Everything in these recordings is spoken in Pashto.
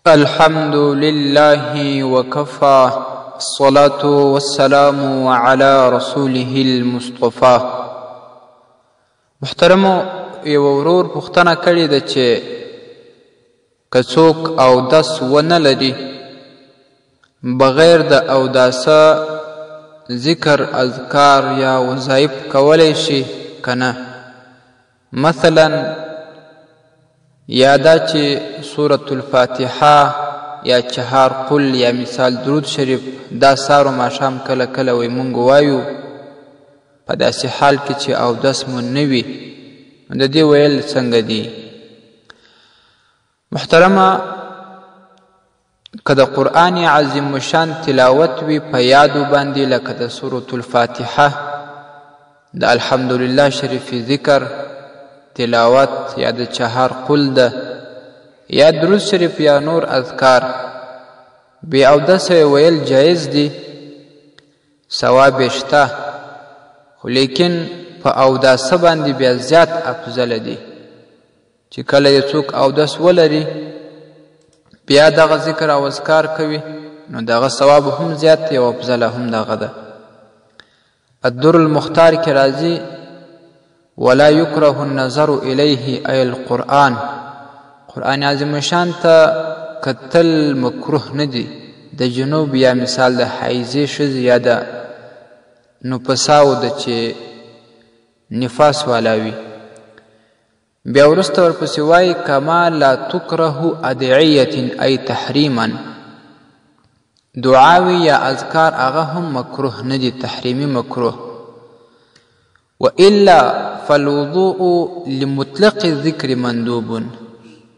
الحمد لله وكفى الصلاة والسلام على رسوله المصطفى. محترمو یو ورور پوښتنه کړې ده چې که څوک اودس ونه لري بغیر د اوداسه ذکر اذکار یا وظایف کولی شي که نه؟ مثلا یا دا چې سورة الفاتحه یا چهار قل یا مثال درود شریف دا سهار و ماښام کله کله وی مونږ وایو په داسې حال کې چې اودس مو نه وي د دې ویل څنګه دي؟ محترمه که د قرآن عظیم شان تلاوت وي په یادو باندې لکه د سورة الفاتحه د الحمدلله شریف ذکر تلاوت یا د چهار قل ده یا درود شریف یا نور اذکار بی اودسه ویل جایز دی، ثواب شته، خو لیکن په اوداسه باندې بیا زیات افضل دی چې کله یو څوک اودس ولري بیا دغه ذکر او اذکار کوي نو دغه ثواب هم زیات دی او افضل هم دغه ده. الدر المختار کې راځي ولا يكره النظر إليه أي القرآن. قرآن عظیم شان ته کتل مکروه نه دی د جنوب یا مثال د حیضې ښځې یا د نفساو ده چې نفاس والا وي. بیا وروسته ورپسې وایي کما لا تکره ادعیة ای تحریما، دعاوي یا اذکار هغه هم مکروه نه دي، تحریمي مکروه. وإلا فالوضوء لمطلق الذکر مندوب،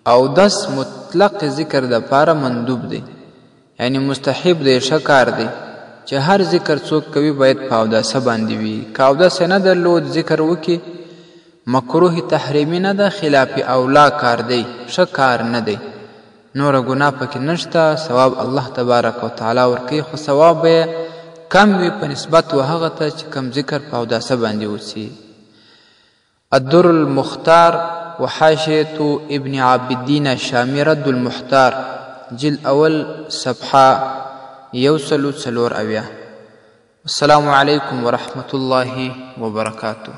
اودس مطلق ذکر د پاره مندوب دی، یعنی مستحب دی، ښه کار دی چې هر ذکر څوک کوي باید په اوداسه باندې وي. که اوداسه نه درلود ذکر وکړي مکروه تحریمي نه ده، خلاف اولا کار دی، ښه کار نه دی، نوره ګناه پکې نشته، ثواب الله تبارک وتعالی ورکوي، خو ثواب به کم وي په نسبت و هغه ته چې کم ذکر په اوداسه باندې وسي. الدر المختار وحاشية ابن عبد الدين الشامي رد المحتار جلد اول صفحه 144. السلام علیکم ورحمة الله وبرکاته.